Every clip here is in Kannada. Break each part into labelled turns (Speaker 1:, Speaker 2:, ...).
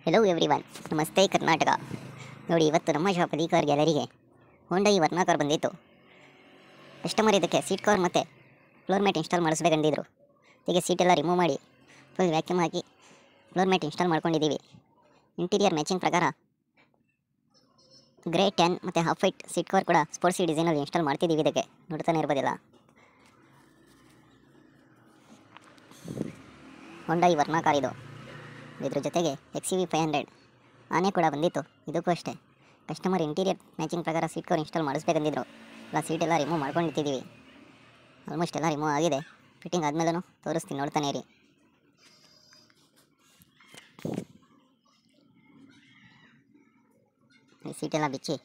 Speaker 1: ಹೆಲೋ ಎವ್ರಿವನ್, ನಮಸ್ತೆ ಕರ್ನಾಟಕ. ನೋಡಿ, ಇವತ್ತು ನಮ್ಮ ಶಾಪ್ ಕಾರ್ ಗ್ಯಾಲರಿಗೆ ಹೋಂಡಾ ವರ್ನಾ ಕಾರ್ ಬಂದಿತ್ತು. ಕಸ್ಟಮರ್ ಇದಕ್ಕೆ ಸೀಟ್ ಕವರ್ ಮತ್ತು ಫ್ಲೋರ್ ಮ್ಯಾಟ್ ಇನ್ಸ್ಟಾಲ್ ಮಾಡಿಸ್ಬೇಕಂದಿದ್ರು. ಹೀಗೆ ಸೀಟೆಲ್ಲ ರಿಮೂವ್ ಮಾಡಿ ಫುಲ್ ವ್ಯಾಕ್ಯೂಮ್ ಹಾಕಿ ಫ್ಲೋರ್ ಮ್ಯಾಟ್ ಇನ್ಸ್ಟಾಲ್ ಮಾಡ್ಕೊಂಡಿದ್ದೀವಿ. ಇಂಟೀರಿಯರ್ ಮ್ಯಾಚಿಂಗ್ ಪ್ರಕಾರ ಗ್ರೇ ಟ್ಯಾನ್ ಮತ್ತು ಹಾಫ್ ವೈಟ್ ಸೀಟ್ ಕವರ್ ಕೂಡ ಸ್ಪೋರ್ಟ್ಸಿ ಡಿಸೈನಲ್ಲಿ ಇನ್ಸ್ಟಾಲ್ ಮಾಡ್ತಿದ್ದೀವಿ. ಇದಕ್ಕೆ ನೋಡ್ತಾನೆ ಇರ್ಬೋದಿಲ್ಲ, ಹೋಂಡಾ ವರ್ನಾ ಕಾರ್ ಇದು. ಇದ್ರ ಜೊತೆಗೆ XUV 500 ಆನೆ ಕೂಡ ಬಂದಿತ್ತು. ಇದಕ್ಕೂ ಅಷ್ಟೇ ಕಸ್ಟಮರ್ ಇಂಟೀರಿಯರ್ ಮ್ಯಾಚಿಂಗ್ ಪ್ರಕಾರ ಸೀಟ್ ಕವರ್ ಇನ್ಸ್ಟಾಲ್ ಮಾಡಿಸ್ಬೇಕಂದಿದ್ರು. ಎಲ್ಲ ಸೀಟೆಲ್ಲ ರಿಮೂವ್ ಮಾಡ್ಕೊಂಡಿಟ್ಟಿದ್ದೀವಿ. ಆಲ್ಮೋಸ್ಟ್ ಎಲ್ಲ ರಿಮೂವ್ ಆಗಿದೆ. ಫಿಟ್ಟಿಂಗ್ ಆದಮೇಲೂ ತೋರಿಸ್ತೀನಿ, ನೋಡ್ತಾನೆ ಇರಿ. ಈ ಸೀಟೆಲ್ಲ ಬಿಚ್ಚಿ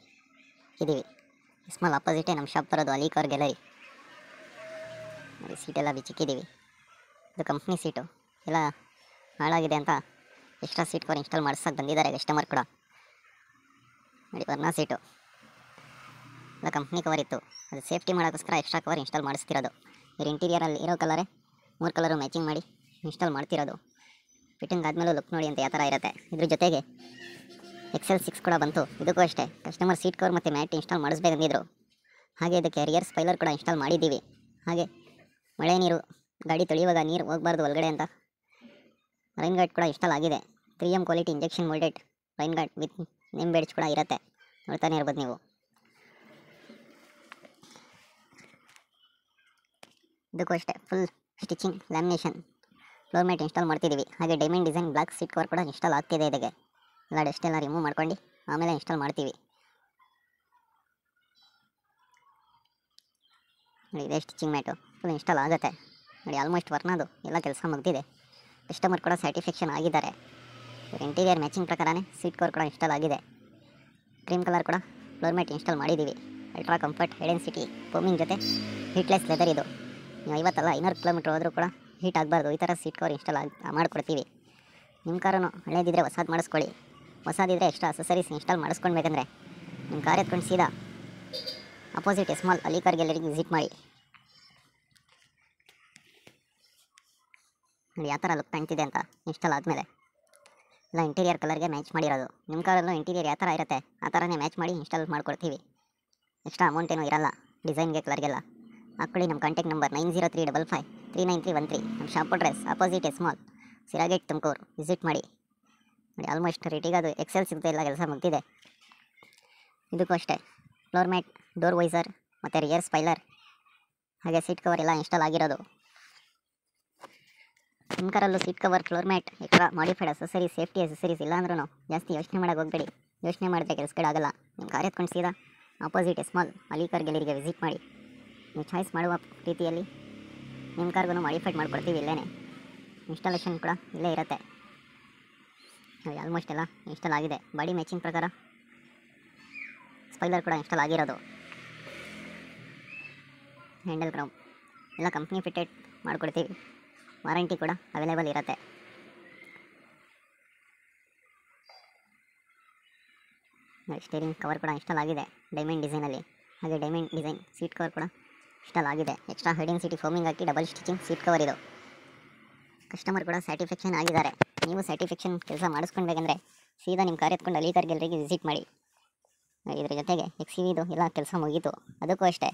Speaker 1: ಇದ್ದೀವಿ. ಸ್ಮಾಲ್ ಆಪೋಸಿಟೇ ನಮ್ಮ ಶಾಪ್ ಬರೋದು, ಕಾರ್ ಗ್ಯಾಲರಿ. ಸೀಟೆಲ್ಲ ಬಿಚ್ಚಿಕ್ಕಿದ್ದೀವಿ. ಇದು ಕಂಪ್ನಿ ಸೀಟು, ಎಲ್ಲ ಹಾಳಾಗಿದೆ ಅಂತ ಎಕ್ಸ್ಟ್ರಾ ಸೀಟ್ ಕವರ್ ಇನ್ಸ್ಟಾಲ್ ಮಾಡಿಸೋಕೆ ಬಂದಿದ್ದಾರೆ ಕಸ್ಟಮರ್ ಕೂಡ. ನೋಡಿ, ವರ್ನಾ ಸೀಟು ಎಲ್ಲ ಕಂಪ್ನಿ ಕವರ್ ಇತ್ತು. ಅದು ಸೇಫ್ಟಿ ಮಾಡೋಕ್ಕೋಸ್ಕರ ಎಕ್ಸ್ಟ್ರಾ ಕವರ್ ಇನ್ಸ್ಟಾಲ್ ಮಾಡಿಸ್ತಿರೋದು. ಇದ್ರ ಇಂಟೀರಿಯರಲ್ಲಿ ಇರೋ ಕಲರೇ 3 ಕಲರು ಮ್ಯಾಚಿಂಗ್ ಮಾಡಿ ಇನ್ಸ್ಟಾಲ್ ಮಾಡ್ತಿರೋದು. ಫಿಟ್ಟಿಂಗ್ ಆದಮೇಲೂ ಲುಕ್ ನೋಡಿ ಅಂತ ಯಾವ ಥರ ಇರುತ್ತೆ. ಇದ್ರ ಜೊತೆಗೆ XL6 ಕೂಡ ಬಂತು. ಇದಕ್ಕೂ ಅಷ್ಟೇ ಕಸ್ಟಮರ್ ಸೀಟ್ ಕವರ್ ಮತ್ತು ಮ್ಯಾಟ್ ಇನ್ಸ್ಟಾಲ್ ಮಾಡಿಸ್ಬೇಕಂದಿದ್ರು. ಹಾಗೆ ಇದಕ್ಕೆ ರಿಯರ್ ಸ್ಪೈಲರ್ ಕೂಡ ಇನ್ಸ್ಟಾಲ್ ಮಾಡಿದ್ದೀವಿ. ಹಾಗೆ ಮಳೆ ನೀರು ಗಾಡಿ ತೊಳೆಯುವಾಗ ನೀರು ಹೋಗಬಾರ್ದು ಒಳಗಡೆ ಅಂತ ರೈನ್ ಗಾರ್ಡ್ ಕೂಡ ಇನ್ಸ್ಟಾಲ್ ಆಗಿದೆ. 3M quality injection moulded rain guard with name beads ಕೂಡ ಇರುತ್ತೆ. ನೋಡ್ತಾನೆ ಇರ್ಬೋದು ನೀವು. ಇದಕ್ಕೂ ಅಷ್ಟೇ full stitching, lamination, floor mat install ಮಾಡ್ತಿದ್ದೀವಿ. ಹಾಗೆ diamond design block seat cover ಕೂಡ ಇನ್ಸ್ಟಾಲ್ ಆಗ್ತಿದೆ. ಇದಕ್ಕೆ ಎಲ್ಲ ಡಸ್ಟ್ ಎಲ್ಲ ರಿಮೂವ್ ಮಾಡ್ಕೊಂಡು ಆಮೇಲೆ ಇನ್ಸ್ಟಾಲ್ ಮಾಡ್ತೀವಿ. ನೋಡಿ, ಇದೇ ಸ್ಟಿಚಿಂಗ್ ಮ್ಯಾಟು ಫುಲ್ ಇನ್ಸ್ಟಾಲ್ ಆಗುತ್ತೆ. ನೋಡಿ, ಆಲ್ಮೋಸ್ಟ್ ವರ್ನಾದು ಎಲ್ಲ ಕೆಲಸ ಮುಗ್ದಿದೆ. ಕಸ್ಟಮರ್ ಕೂಡ ಸ್ಯಾಟಿಸ್ಫ್ಯಾಕ್ಷನ್ ಆಗಿದ್ದಾರೆ. ಇಂಟೀರಿಯರ್ ಮ್ಯಾಚಿಂಗ್ ಪ್ರಕಾರನೇ ಸೀಟ್ ಕವರ್ ಕೂಡ ಇನ್ಸ್ಟಾಲ್ ಆಗಿದೆ. ಕ್ರೀಮ್ ಕಲರ್ ಕೂಡ ಫ್ಲೋರ್ ಮ್ಯಾಟ್ ಇನ್ಸ್ಟಾಲ್ ಮಾಡಿದ್ದೀವಿ. Ultra comfort high density foaming ಜೊತೆ ಹೀಟ್ಲೆಸ್ ಲೆದರ್ ಇದು. ನೀವು 50 ಅಲ್ಲ 500 ಕಿಲೋಮೀಟ್ರ್ ಹೋದರೂ ಕೂಡ ಹೀಟ್ ಆಗಬಾರ್ದು, ಈ ಥರ ಸೀಟ್ ಕವರ್ ಇನ್ಸ್ಟಾಲ್ ಮಾಡಿಕೊಡ್ತೀವಿ. ನಿಮ್ಮ ಕಾರನ್ನು ಹಳೇದಿದ್ದರೆ ಹೊಸದು ಮಾಡಿಸ್ಕೊಳ್ಳಿ. ಹೊಸದಿದ್ದರೆ ಎಕ್ಸ್ಟ್ರಾ ಅಸೆಸರೀಸ್ ಇನ್ಸ್ಟಾಲ್ ಮಾಡಿಸ್ಕೊಳ್ಬೇಕಂದ್ರೆ ನಿಮ್ಮ ಕಾರ್ ಎತ್ಕೊಂಡು ಸೀದಾ ಅಪೋಸಿಟ್ ಸ್ಮಾಲ್ ಕಾರ್ ಗ್ಯಾಲರಿಗೆ ವಿಸಿಟ್ ಮಾಡಿ. ನೋಡಿ ಯಾವ ಥರ ಲುಕ್ ಕಾಣ್ತಿದೆ ಅಂತ ಇನ್ಸ್ಟಾಲ್ ಆದಮೇಲೆ. ಎಲ್ಲ ಇಂಟೀರಿಯರ್ ಕಲರ್ಗೆ ಮ್ಯಾಚ್ ಮಾಡಿರೋದು. ನಿಮ್ಮ ಕಾರಲ್ಲೂ ಇಂಟೀರಿಯರ್ ಯಾವ ಥರ ಇರುತ್ತೆ ಆ ಥರನೇ ಮ್ಯಾಚ್ ಮಾಡಿ ಇನ್ಸ್ಟಾಲ್ ಮಾಡ್ಕೊಡ್ತೀವಿ. ಎಕ್ಸ್ಟ್ರಾ ಅಮೌಂಟ್ ಏನೂ ಇರಲ್ಲ. ಡಿಸೈನ್ಗೆ ಕಲರ್ಗೆಲ್ಲ ಹಾಕ್ಕೊಳ್ಳಿ. ನಮ್ಮ ಕಾಂಟ್ಯಾಕ್ಟ್ ನಂಬರ್ 9035539313. ನಮ್ಮ shop address opposite small Sira gate Tumakuru. Visit ಮಾಡಿ. ನೋಡಿ, ಆಲ್ಮೋಸ್ಟ್ ರೇಟಿಗೆ ಅದು XL ಸಿಗುತ್ತೆ. ಎಲ್ಲ ಕೆಲಸ ಮುಗ್ದಿದೆ. ಇದಕ್ಕೂ ಅಷ್ಟೇ ಫ್ಲೋರ್ ಮ್ಯಾಟ್, ಡೋರ್ ವೈಸರ್ ಮತ್ತು ರಿಯರ್ ಸ್ಪೈಲರ್ ಹಾಗೆ ಸೀಟ್ ಕವರ್ ಎಲ್ಲ ಇನ್ಸ್ಟಾಲ್ ಆಗಿರೋದು. ನಿಮ್ಮ ಕಾರಲ್ಲೂ seat cover, floor mat, extra modified accessories, safety accessories ಇಲ್ಲ ಅಂದ್ರೂ ಜಾಸ್ತಿ ಯೋಚನೆ ಮಾಡೋಕೆ ಹೋಗಬೇಡಿ. ಯೋಚನೆ ಮಾಡಿದ್ರೆ ಕೆಲಸಗಳಾಗಲ್ಲ. ನಿಮ್ಮ ಕಾರ್ ಎತ್ಕೊಂಡು ಸೀದಾ ಆಪೋಸಿಟ್ ಸ್ಮಾಲ್ ಕಾರ್ ಗ್ಯಾಲರಿಗೆ ವಿಸಿಟ್ ಮಾಡಿ. ನೀವು ಚಾಯ್ಸ್ ಮಾಡುವ ರೀತಿಯಲ್ಲಿ ನಿಮ್ಮ ಕಾರ್ಗೂ ಮಾಡಿಫೈಡ್ ಮಾಡಿಕೊಡ್ತೀವಿ. ಇಲ್ಲೇ ಇನ್ಸ್ಟಾಲೇಷನ್ ಕೂಡ ಇಲ್ಲೇ ಇರುತ್ತೆ. ಆಲ್ಮೋಸ್ಟ್ ಎಲ್ಲ ಇನ್ಸ್ಟಾಲ್ ಆಗಿದೆ. ಬಾಡಿ ಮ್ಯಾಚಿಂಗ್ ಪ್ರಕಾರ ಸ್ಪೈಲರ್ ಕೂಡ ಇನ್ಸ್ಟಾಲ್ ಆಗಿರೋದು. ಹ್ಯಾಂಡಲ್ ಕ್ರೌನ್ ಎಲ್ಲ ಕಂಪ್ನಿ ಫಿಟೆಡ್ ಮಾಡಿಕೊಡ್ತೀವಿ. ವಾರಂಟಿ ಕೂಡ ಅವೈಲೇಬಲ್ ಇರುತ್ತೆ. ಸ್ಟೇರಿಂಗ್ ಕವರ್ ಕೂಡ ಇನ್ಸ್ಟಾಲ್ ಆಗಿದೆ ಡೈಮಂಡ್ ಡಿಸೈನಲ್ಲಿ. ಹಾಗೆ ಡೈಮಂಡ್ ಡಿಸೈನ್ ಸೀಟ್ ಕವರ್ ಕೂಡ ಇನ್ಸ್ಟಾಲ್ ಆಗಿದೆ. ಎಕ್ಸ್ಟ್ರಾ ಹೈ ಡೆನ್ಸಿಟಿ ಫೋಮಿಂಗ್ ಹಾಕಿ ಡಬಲ್ ಸ್ಟಿಚಿಂಗ್ ಸೀಟ್ ಕವರ್ ಇದು. ಕಸ್ಟಮರ್ ಕೂಡ ಸ್ಯಾಟಿಸ್ಫ್ಯಾಕ್ಷನ್ ಆಗಿದ್ದಾರೆ. ನೀವು ಸ್ಯಾಟಿಸ್ಫ್ಯಾಕ್ಷನ್ ಕೆಲಸ ಮಾಡಿಸ್ಕೊಳ್ಬೇಕಂದ್ರೆ ಸೀದಾ ನಿಮ್ಮ ಕಾರ್ ಎತ್ಕೊಂಡು ಕಾರ್ ಗ್ಯಾಲರಿಗೆ ವಿಸಿಟ್ ಮಾಡಿ. ಇದ್ರ ಜೊತೆಗೆ XUVದು ಎಲ್ಲ ಕೆಲಸ ಮುಗೀತು. ಅದಕ್ಕೂ ಅಷ್ಟೇ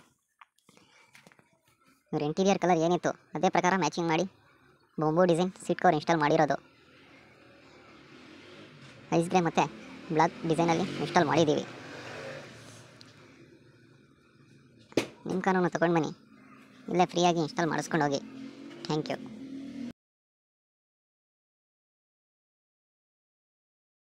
Speaker 1: ಇವ್ರ ಇಂಟೀರಿಯರ್ ಕಲರ್ ಏನಿತ್ತು ಅದೇ ಪ್ರಕಾರ ಮ್ಯಾಚಿಂಗ್ ಮಾಡಿ ಬೊಂಬೋ ಡಿಸೈನ್ ಸೀಟ್ ಕವರ್ ಇನ್ಸ್ಟಾಲ್ ಮಾಡಿರೋದು. ಐಸ್ ಗ್ರೇ ಮತ್ತು ಬ್ಲಾಕ್ ಡಿಸೈನಲ್ಲಿ ಇನ್ಸ್ಟಾಲ್ ಮಾಡಿದ್ದೀವಿ. ನಿಮ್ಮ ಕಾರನ್ನು ತೊಗೊಂಡು ಬನ್ನಿ, ಇಲ್ಲೇ ಫ್ರೀಯಾಗಿ ಇನ್ಸ್ಟಾಲ್ ಮಾಡಿಸ್ಕೊಂಡು ಹೋಗಿ. Thank you.